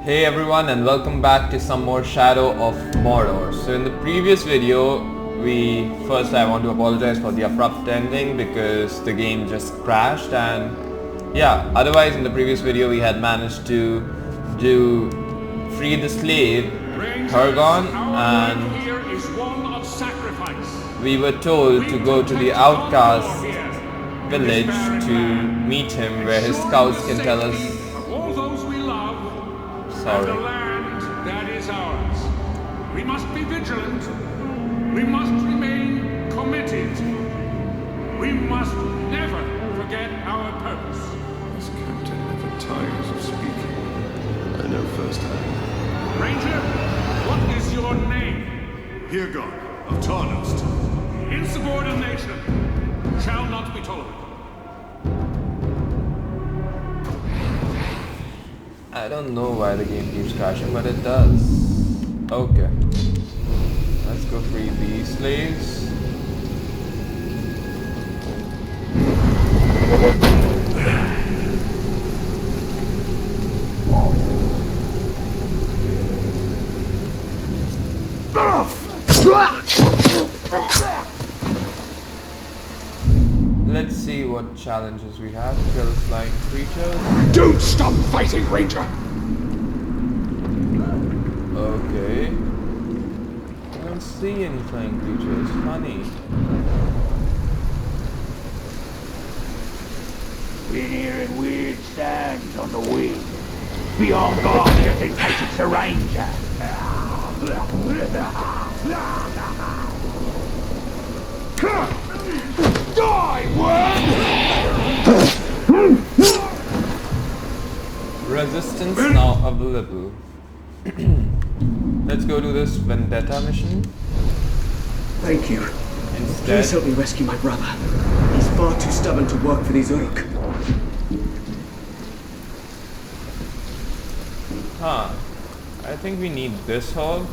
Hey everyone, and welcome back to some more Shadow of Mordor. So in the previous video, I want to apologize for the abrupt ending because the game just crashed, and yeah, otherwise in the previous video we had managed to free the slave Caragor, and we were told to go to the outcast village to meet him, where his scouts can tell us. Sorry. The land that is ours. We must be vigilant. We must remain committed. We must never forget our purpose. This captain never tires of speaking. I know firsthand. Ranger, what is your name? Caragor of Tarnost. Insubordination shall not be tolerated. I don't know why the game keeps crashing, but it does. Okay. Let's go free these slaves. Let's see what challenges we have. Kill flying creatures. Don't stop fighting, Ranger! Okay. I don't see any flying creatures. Funny. Been hearing weird sounds on the wing. Be on guard just in case it's a ranger. Die, worm! Resistance now available. Let's go to this vendetta mission. Thank you. Instead, Please help me rescue my brother. He's far too stubborn to work for these Uruk. I think we need this hog.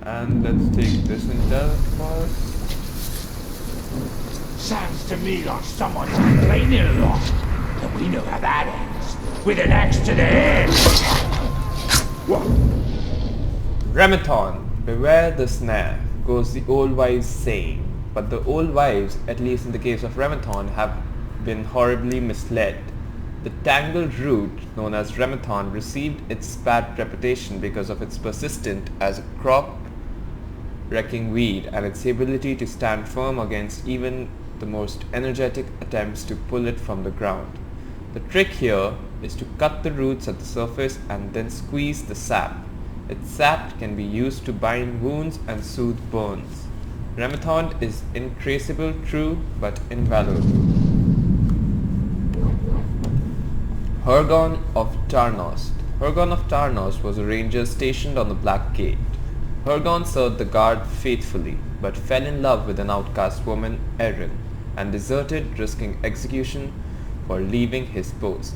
And let's take this intel first. Sounds to me like someone's complaining a lot. And we know how that ends. With an axe to the head. Remathon, beware the snare, goes the old wives' saying. But the old wives, at least in the case of Remathon, have been horribly misled. The tangled root, known as Remathon, received its bad reputation because of its persistence as a crop-wrecking weed and its ability to stand firm against even the most energetic attempts to pull it from the ground. The trick here is to cut the roots at the surface and then squeeze the sap. Its sap can be used to bind wounds and soothe burns. Remathon is intraceable, true, but invaluable. Caragor of Tarnost. Caragor of Tarnost was a ranger stationed on the Black Gate. Caragor served the guard faithfully, but fell in love with an outcast woman, Erin, and deserted, risking execution for leaving his post.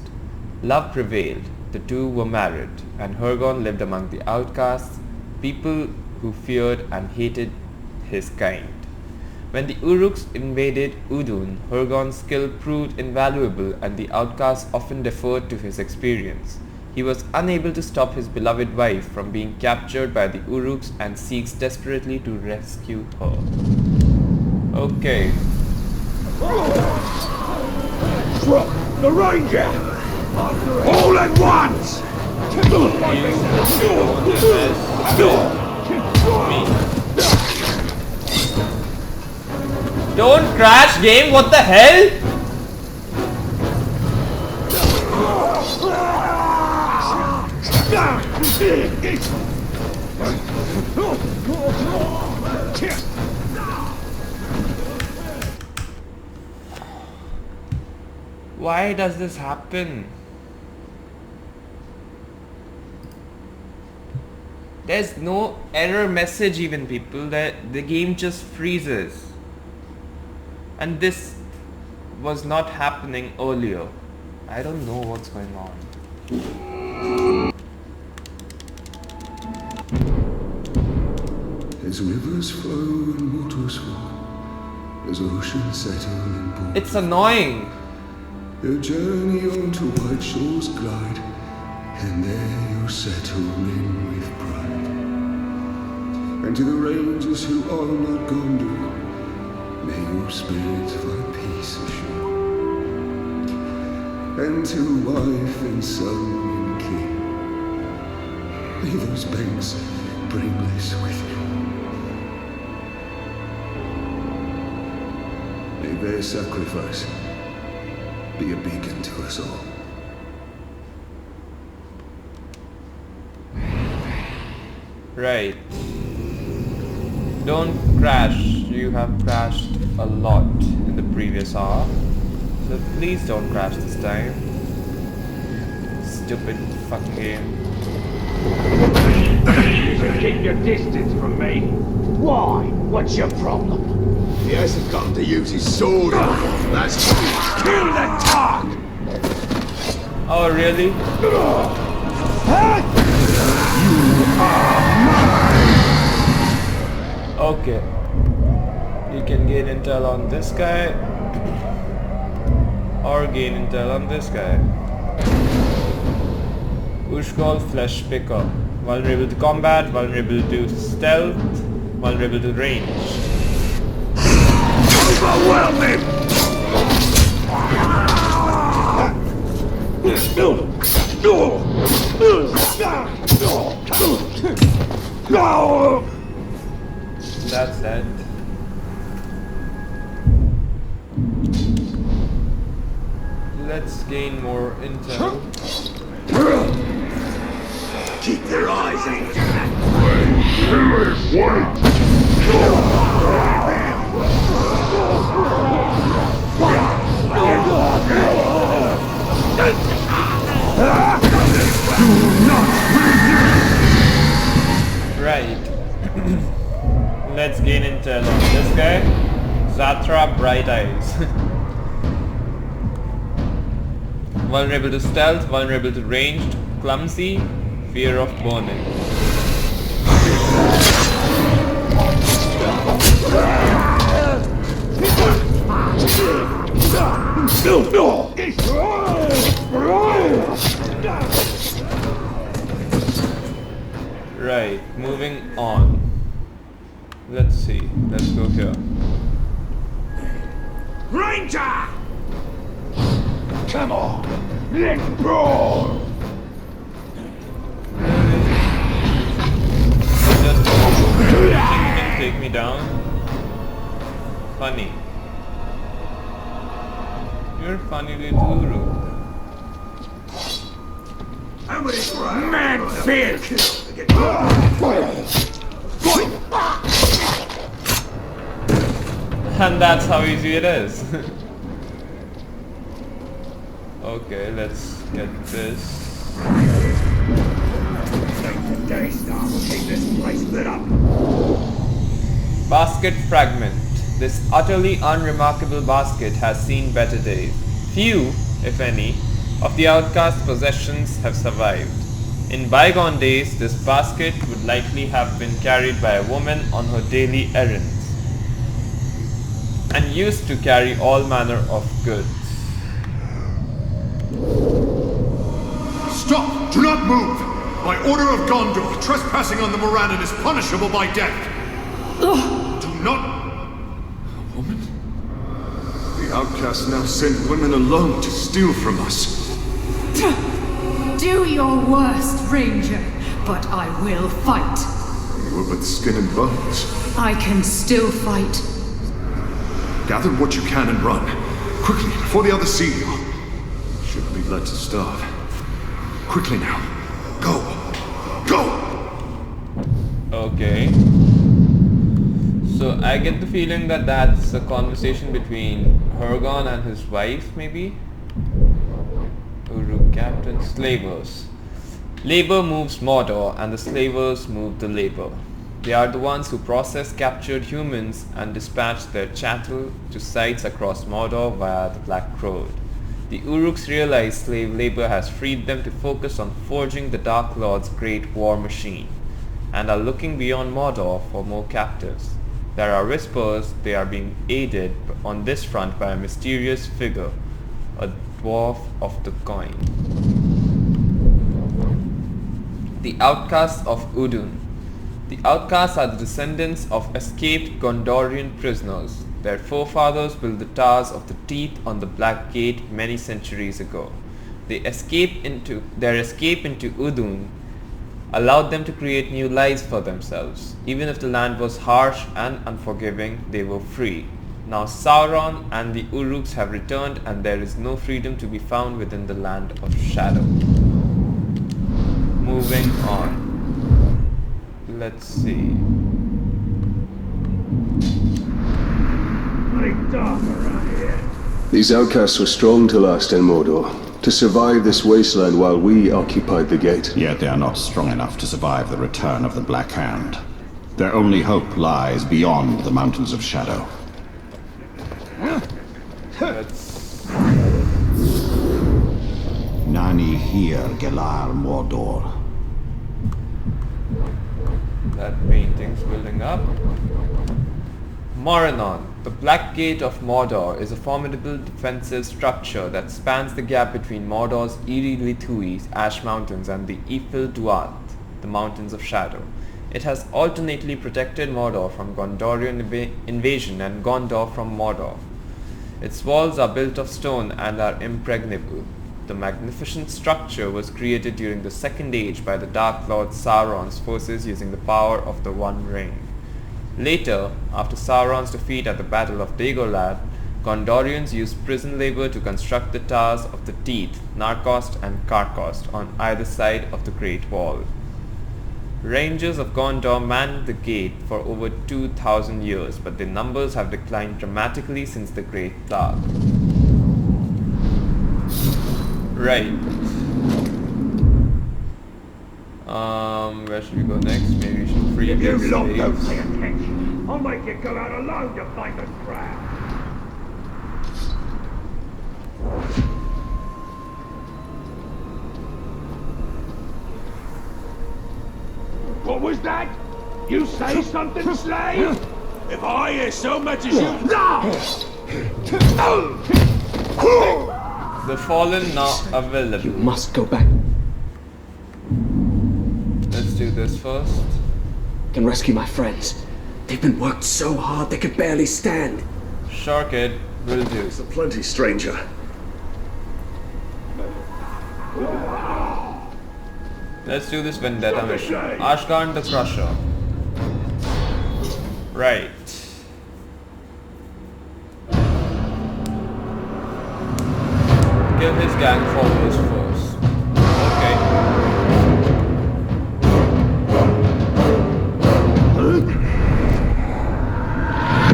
Love prevailed, the two were married, and Caragor lived among the outcasts, people who feared and hated his kind. When the Uruks invaded Udun, Caragor's skill proved invaluable, and the outcasts often deferred to his experience. He was unable to stop his beloved wife from being captured by the Uruks and seeks desperately to rescue her. Okay. The ranger! All at once! Don't crash, game, what the hell? Why does this happen? There's no error message even, people. The game just freezes. And this was not happening earlier. I don't know what's going on. As rivers flow and waters flow, as oceans settle in port. It's annoying. Your journey onto white shores glide, and there you'll settle in with pride. And to the rangers who are not Gondor, may your spirits find peace assured. And to wife and son and king, may those banks bring bliss with you. May their sacrifice be a beacon to us all. Right. Don't crash. You have crashed a lot in the previous hour. So please don't crash this time. Stupid fucking game. Keep your distance from me. Why? What's your problem? He hasn't gotten to use his sword. That's Kill the dog! Oh really? Okay. You can gain intel on this guy. Or gain intel on this guy. Ushkol Flesh Picker. Vulnerable to combat, vulnerable to stealth, vulnerable to range. Overwhelming! That's that. Let's gain more intel. keep their eyes aimed at Right. Let's gain intel on this guy. Zatra Bright Eyes. Vulnerable to stealth, vulnerable to ranged, clumsy, fear of burning. Right, moving on. Let's see. Let's go here. Ranger! Come on, let's brawl! Just think you can take me down? Funny. You're funny little Uruk. Man fear! And that's how easy it is. Okay, let's get this. Basket fragment. This utterly unremarkable basket has seen better days. Few, if any, of the outcast possessions have survived. In bygone days, this basket would likely have been carried by a woman on her daily errands, and used to carry all manner of goods. Stop! Do not move! By order of Gondor, trespassing on the Morannon is punishable by death. Do not... A woman? The outcasts now send women alone to steal from us. Do your worst, Ranger, but I will fight. You are but skin and bones. I can still fight. Gather what you can and run. Quickly, before the others see you. Shouldn't be let to starve. Quickly now. Go! Go! Okay. So I get the feeling that that's a conversation between Hergon and his wife, maybe? Uruk Captain. Slavers. Labor moves Mordor and the slavers move the labor. They are the ones who process captured humans and dispatch their chattel to sites across Mordor via the Black Road. The Uruks realize slave labor has freed them to focus on forging the Dark Lord's great war machine, and are looking beyond Mordor for more captives. There are whispers they are being aided on this front by a mysterious figure, a dwarf of the coin. The outcasts of Udun. The outcasts are the descendants of escaped Gondorian prisoners. Their forefathers built the towers of the Teeth on the Black Gate many centuries ago. Their escape into Udun allowed them to create new lives for themselves. Even if the land was harsh and unforgiving, they were free. Now Sauron and the Uruks have returned, and there is no freedom to be found within the land of shadow. Moving on. Let's see. These outcasts were strong to last in Mordor, to survive this wasteland while we occupied the gate. Yet they are not strong enough to survive the return of the Black Hand. Their only hope lies beyond the Mountains of Shadow. Nani here, Gelar Mordor. That painting's building up. Morannon. The Black Gate of Mordor is a formidable defensive structure that spans the gap between Mordor's Iri Lithui Ash Mountains and the Ifil Duat, the Mountains of Shadow. It has alternately protected Mordor from Gondorian invasion and Gondor from Mordor. Its walls are built of stone and are impregnable. The magnificent structure was created during the Second Age by the Dark Lord Sauron's forces using the power of the One Ring. Later, after Sauron's defeat at the Battle of Dagorlad, Gondorians used prison labor to construct the towers of the Teeth, Narcost and Carcost on either side of the Great Wall. Rangers of Gondor manned the gate for over 2,000 years, but their numbers have declined dramatically since the Great Dark. Right. Where should we go next? Maybe we should free You these lot don't slaves. pay attention. I'll make you go out alone to find the crowd. What was that? You say something, slave? If I hear so much as you... The Fallen now available. You must go back. Let's do this first. Can rescue my friends. They've been worked so hard they could barely stand. Sure, kid. Will do. Plenty, stranger. Let's do this vendetta mission. Ashgarn the Crusher. Right. Kill his gang followers first. Okay.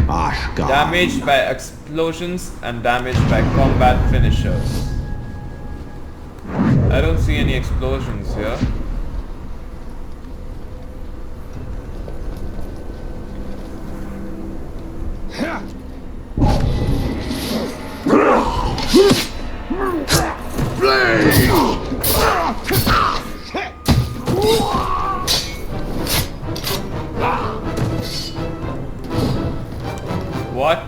Ashgar. Damaged by explosions and damaged by combat finishers. I don't see any explosions here. What?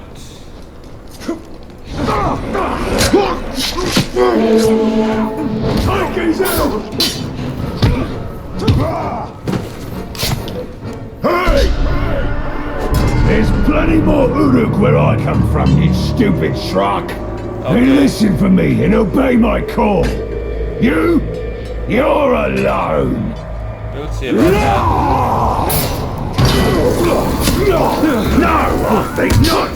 Hey! There's plenty more Uruk where I come from, you stupid shrug. Hey, listen for me and obey my call. You're alone. Don't see about that. No, I think not.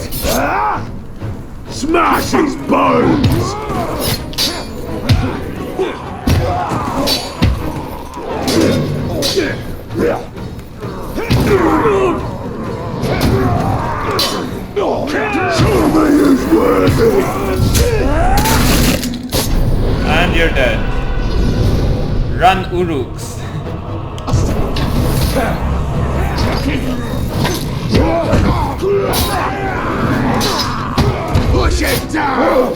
Smash his bones. And you're dead. Run, Uruks. Push it down.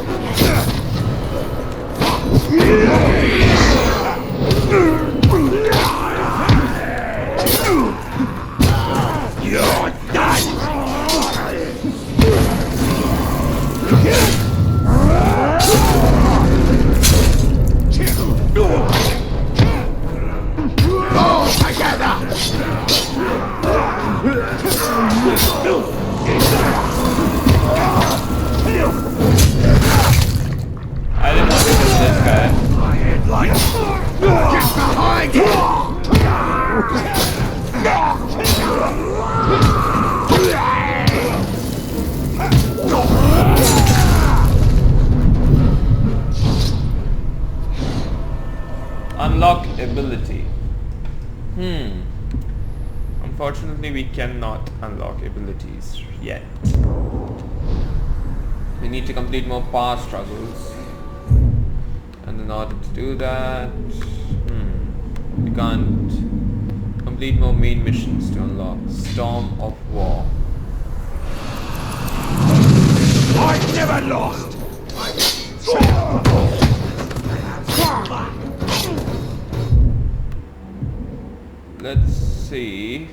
You're done. Unlock ability. Unfortunately, we cannot unlock abilities yet. We need to complete more power struggles. And in order to do that, we can't complete more main missions to unlock Storm of War. I never lost! Let's see.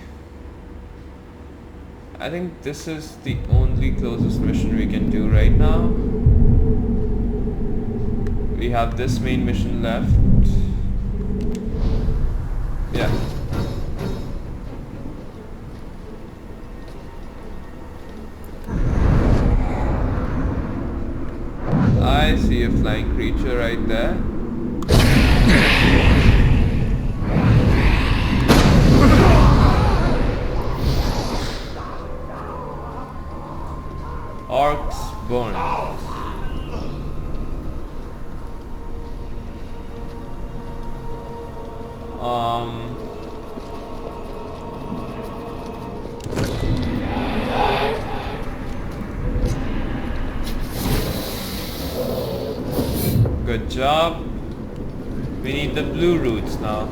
I think this is the only closest mission we can do right now. We have this main mission left. Yeah. I see a flying creature right there. Orcs born. Good job. We need the blue roots now.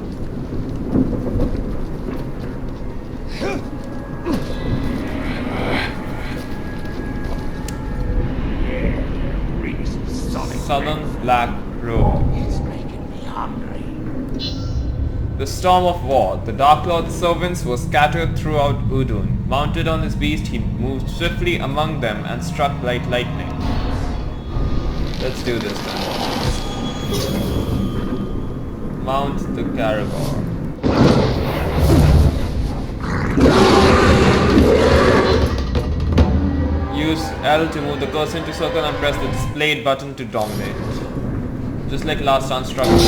Southern Black Road. It's making me hungry. The Storm of War. The Dark Lord's servants were scattered throughout Udun. Mounted on his beast, he moved swiftly among them and struck like lightning. Let's do this then. Mount the Caragor. Use L to move the cursor into circle and press the displayed button to dominate. Just like last chance struggle.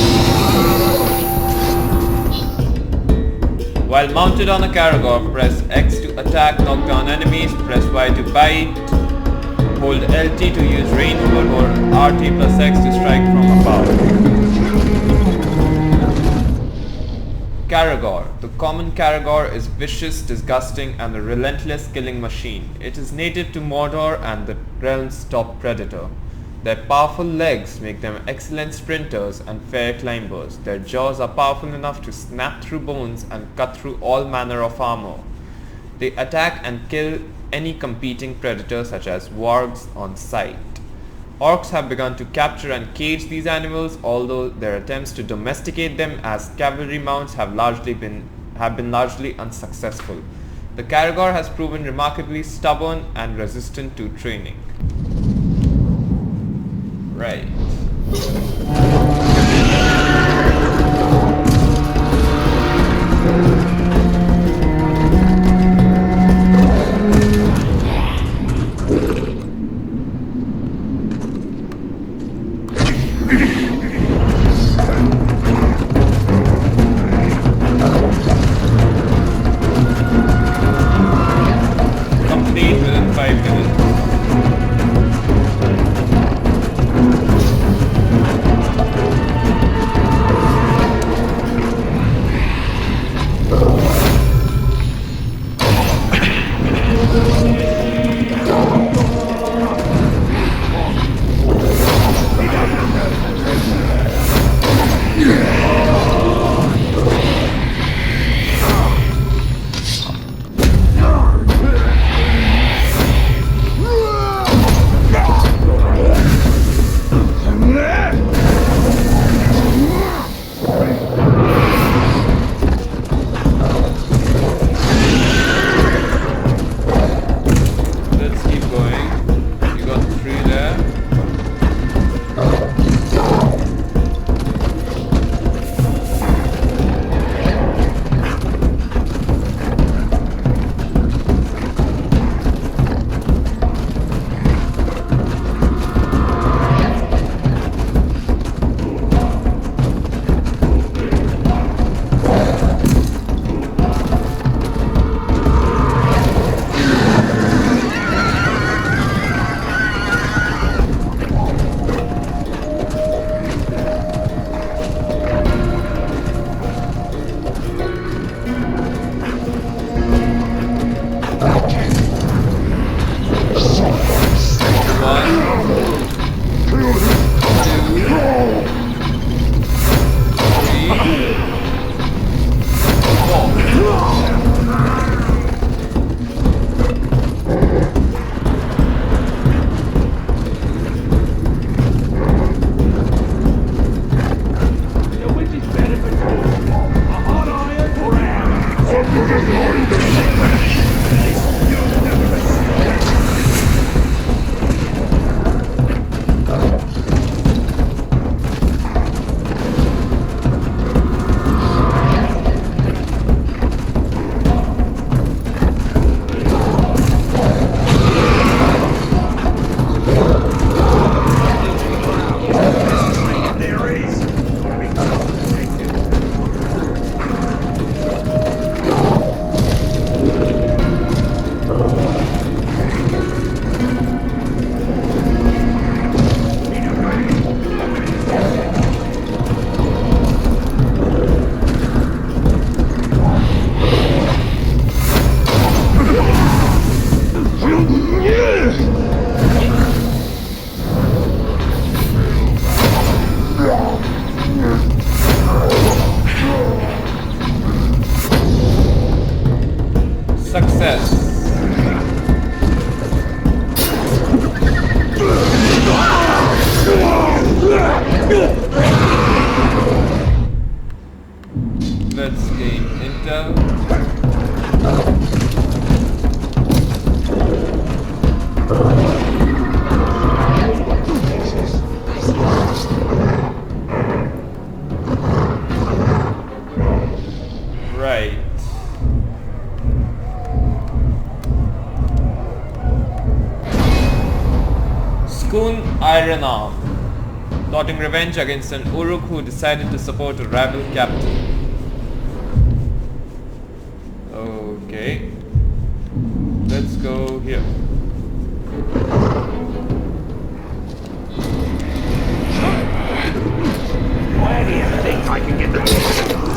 While mounted on a Caragor, press X to attack, knock down enemies, press Y to bite, hold LT to use range mode or RT plus X to strike from above. Caragor. The common Caragor is vicious, disgusting and a relentless killing machine. It is native to Mordor and the realm's top predator. Their powerful legs make them excellent sprinters and fair climbers. Their jaws are powerful enough to snap through bones and cut through all manner of armor. They attack and kill any competing predator such as wargs on sight. Orcs have begun to capture and cage these animals, although their attempts to domesticate them as cavalry mounts have been largely unsuccessful. The Caragor has proven remarkably stubborn and resistant to training. Right. Complete within 5 minutes. Right. Schoon Iron Arm. Plotting revenge against an Uruk who decided to support a rival captain. Okay. Let's go here. Where do you think I can get the...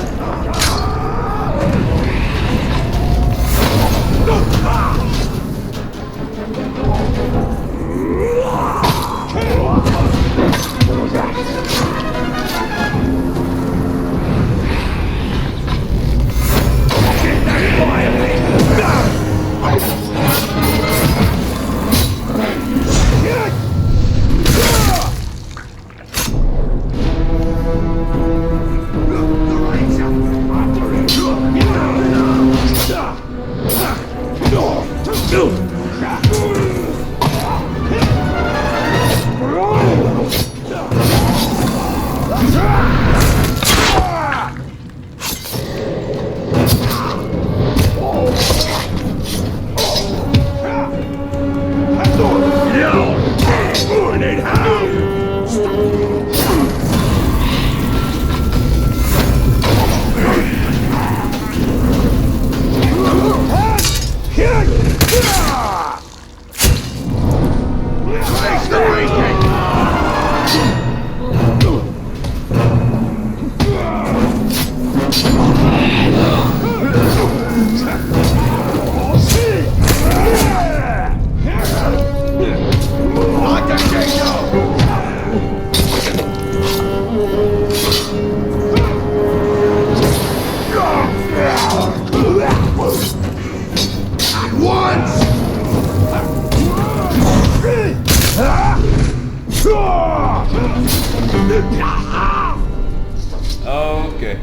Okay.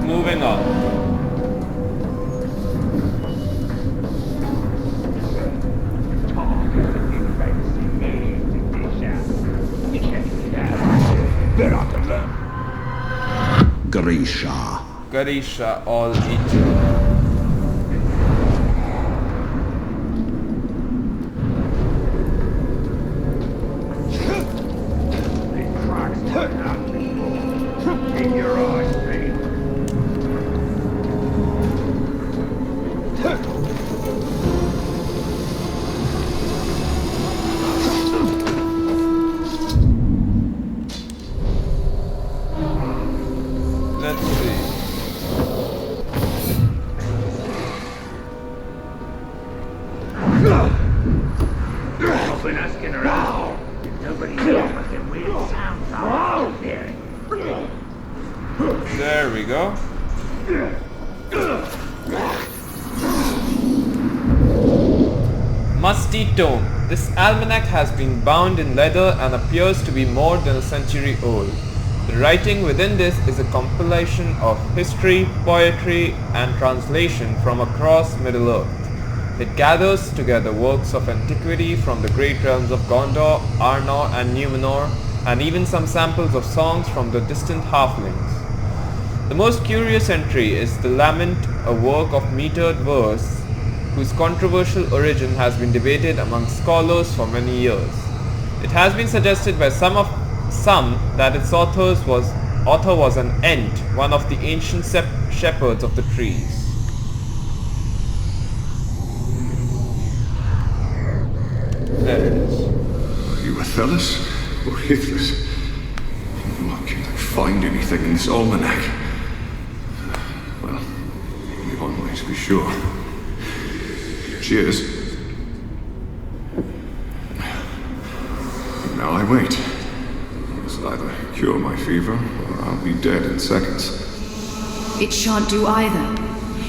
Moving on. Grisha. Garisha all eaten. In your eyes, mate. Let's see. I've been asking around. Nobody knows what the weird sounds are out there. There we go. Musty Tome. This almanac has been bound in leather and appears to be more than a century old. The writing within this is a compilation of history, poetry, and translation from across Middle-earth. It gathers together works of antiquity from the great realms of Gondor, Arnor, and Numenor, and even some samples of songs from the distant halflings. The most curious entry is the Lament, a work of metered verse whose controversial origin has been debated among scholars for many years. It has been suggested by some that its author was an Ent, one of the ancient shepherds of the trees. There it is. Are you Athelas or Hithless? Why can't I find anything in this almanac? Well, only one way to be sure. Cheers. And now I wait. This will either cure my fever, or I'll be dead in seconds. It shan't do either.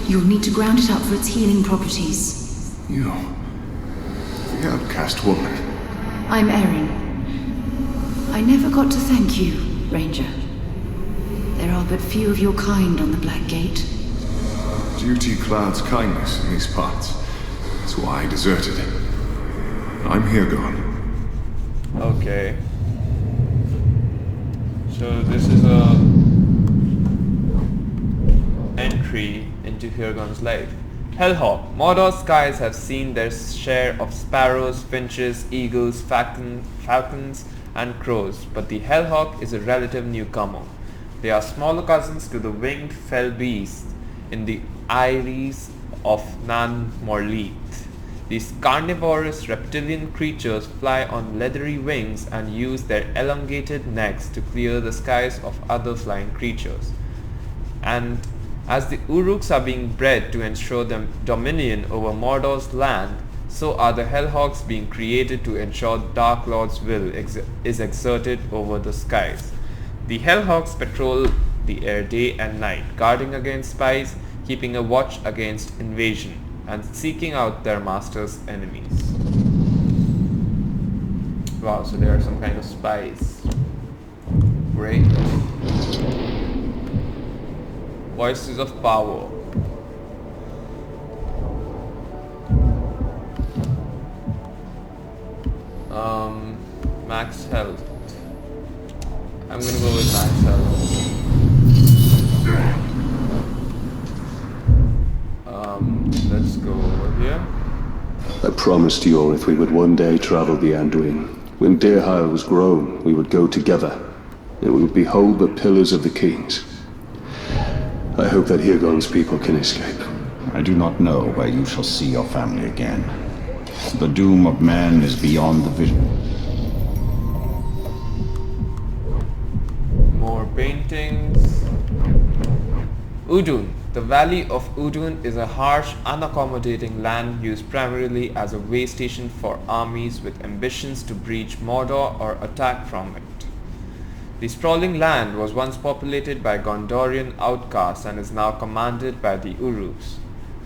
You'll need to ground it up for its healing properties. You, the outcast woman. I'm Erin. I never got to thank you, Ranger. There are but few of your kind on the Black Gate. Duty clouds kindness in these parts. That's why I deserted. I'm here gone. Okay. So this is a entry into Hirgon's life. Hellhawk. Mordor's skies have seen their share of sparrows, finches, aigles, falcons, and crows, but the Hellhawk is a relative newcomer. They are smaller cousins to the winged fell beasts in the aeries of Nan Morleith. These carnivorous reptilian creatures fly on leathery wings and use their elongated necks to clear the skies of other flying creatures. And as the Uruks are being bred to ensure them dominion over Mordor's land, so are the Hellhawks being created to ensure Dark Lord's will is exerted over the skies. The Hellhawks patrol the air day and night, guarding against spies, keeping a watch against invasion, and seeking out their master's enemies. Wow, so there are some kind of spies. Great. Voices of power. Max health. I'm gonna go with max health. Let's go over here. I promised Yorith we would one day travel the Anduin. When Deerhire was grown, we would go together, and we would behold the pillars of the kings. I hope that Hirgon's people can escape. I do not know where you shall see your family again. The doom of man is beyond the vision. More paintings. Udun. The Valley of Udun is a harsh, unaccommodating land used primarily as a way station for armies with ambitions to breach Mordor or attack from it. The sprawling land was once populated by Gondorian outcasts and is now commanded by the Uruks.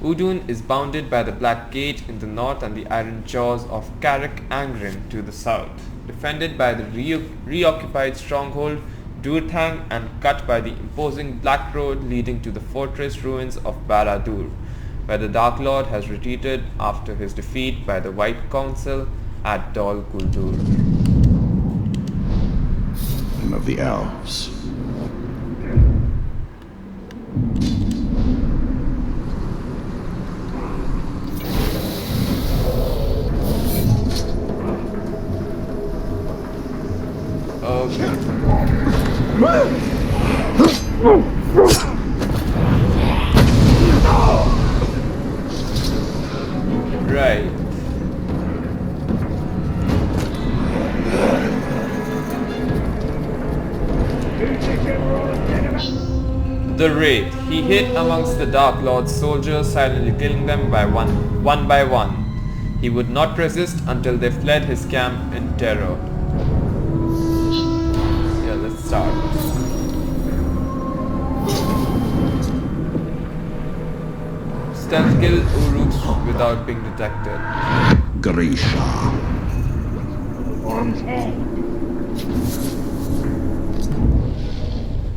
Udun is bounded by the Black Gate in the north and the iron jaws of Caragor Angren to the south, defended by the reoccupied stronghold Durthang and cut by the imposing Black Road leading to the fortress ruins of Barad-dûr, where the Dark Lord has retreated after his defeat by the White Council at Dol Guldur. Of the elves. Right. The raid. He hid amongst the Dark Lord's soldiers, silently killing them one by one. He would not resist until they fled his camp in terror. Yeah, let's start. Stealth kill Uruks without being detected. Grisha.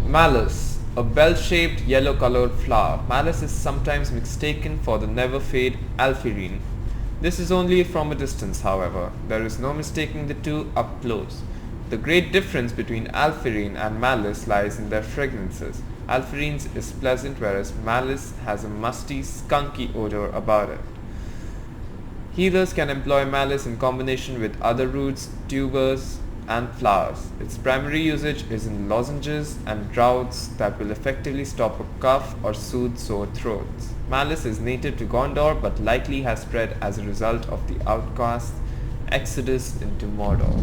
Malice, a bell-shaped yellow-colored flower. Malice is sometimes mistaken for the never-fade Alphirine. This is only from a distance, however. There is no mistaking the two up close. The great difference between Alphirine and Malice lies in their fragrances. Alphirine's is pleasant, whereas Malice has a musty, skunky odor about it. Healers can employ Malice in combination with other roots, tubers, and flowers. Its primary usage is in lozenges and draughts that will effectively stop a cough or soothe sore throats. Malice is native to Gondor but likely has spread as a result of the outcast's exodus into Mordor.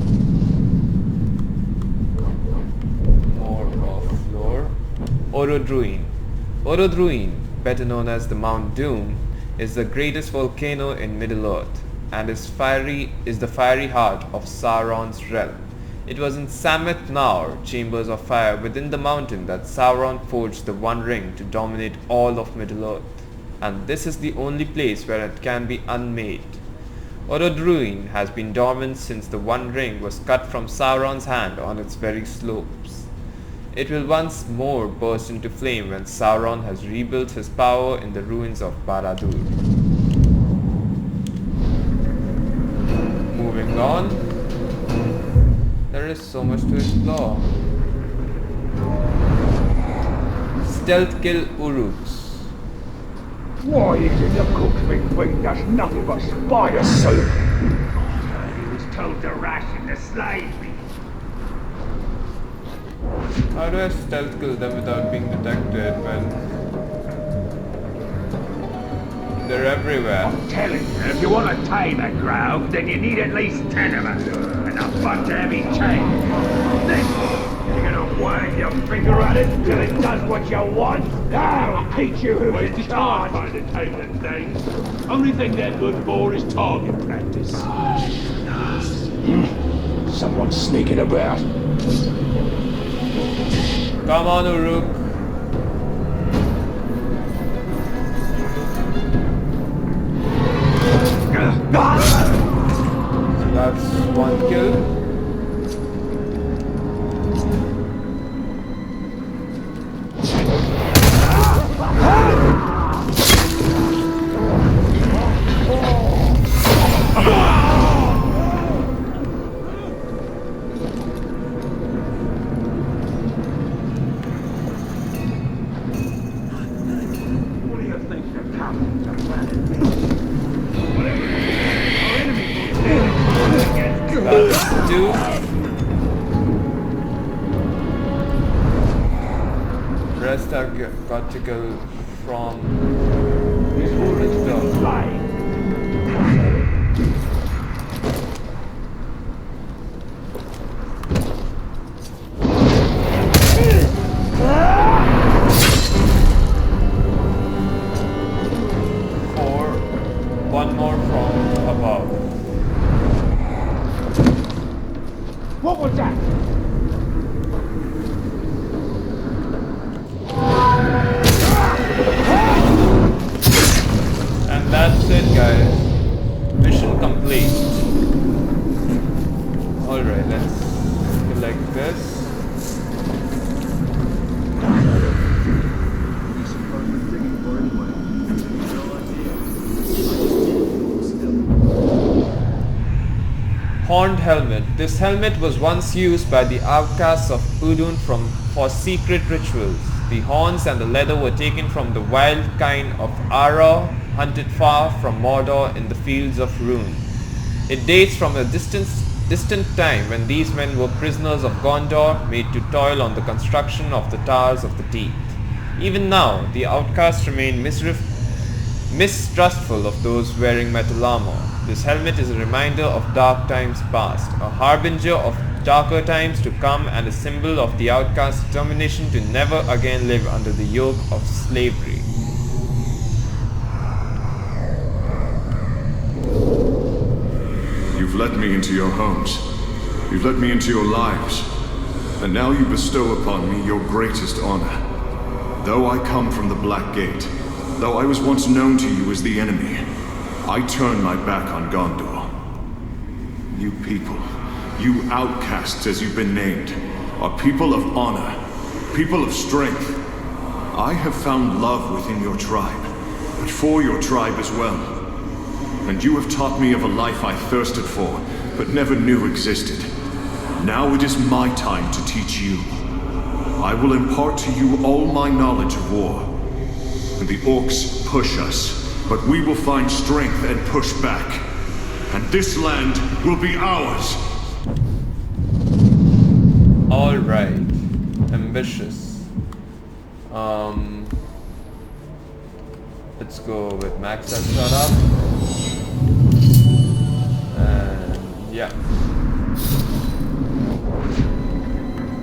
More of lore. Orodruin. Orodruin, better known as the Mount Doom, is the greatest volcano in Middle-earth and is the fiery heart of Sauron's realm. It was in Sameth Naur, chambers of fire within the mountain, that Sauron forged the One Ring to dominate all of Middle-earth, and this is the only place where it can be unmade. Orodruin has been dormant since the One Ring was cut from Sauron's hand on its very slopes. It will once more burst into flame when Sauron has rebuilt his power in the ruins of Barad-dûr. Moving on. There is so much to explore. Stealth kill Uruks. Why is it the cook's been feeding us nothing but spider soup? He was told to ration the slaves. How do I stealth kill them without being detected when they're everywhere? I'm telling you, if you want to tame a grove, then you need at least 10 of them, and a bunch of heavy chains. Then you're gonna wag your finger at it till it does what you want. I'll teach you who's in charge. Trying to tame them things. Only thing they're good for is target practice. Someone's sneaking about. Come on, Uruk. So that's one kill. That's two. Rest have got to go from this one more from above. What was that? And that's it, guys. Mission complete. Alright, let's collect this. Horned helmet. This helmet was once used by the outcasts of Udun for secret rituals. The horns and the leather were taken from the wild kind of Ara, hunted far from Mordor in the fields of Rhûn. It dates from a distant time when these men were prisoners of Gondor, made to toil on the construction of the Towers of the Teeth. Even now, the outcasts remain mistrustful of those wearing metal armor. This helmet is a reminder of dark times past, a harbinger of darker times to come, and a symbol of the outcast's determination to never again live under the yoke of slavery. You've let me into your homes. You've let me into your lives. And now you bestow upon me your greatest honor. Though I come from the Black Gate, though I was once known to you as the enemy, I turn my back on Gondor. You people, you outcasts as you've been named, are people of honor, people of strength. I have found love within your tribe, but for your tribe as well. And you have taught me of a life I thirsted for, but never knew existed. Now it is my time to teach you. I will impart to you all my knowledge of war. And the orcs push us, but we will find strength and push back. And this land will be ours. Alright. Ambitious. Let's go with max that startup. And yeah.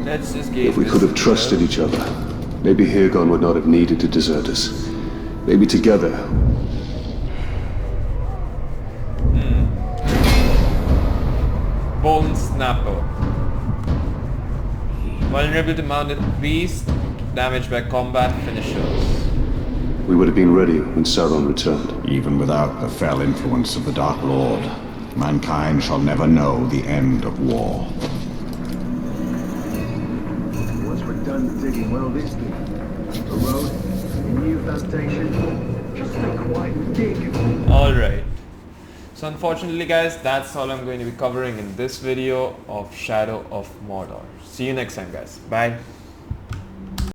Let's just gauge. If we could have trusted each other, maybe Hirgon would not have needed to desert us. Maybe together. Bone Snapper. Vulnerable to mounted beasts, damaged by combat finishers. We would have been ready when Sauron returned. Even without the fell influence of the Dark Lord, mankind shall never know the end of war. Once we're done digging, what'll this be? A road? A new foundation? Just a quiet dig. Alright. So unfortunately guys, that's all I'm going to be covering in this video of Shadow of Mordor. See you next time guys. Bye.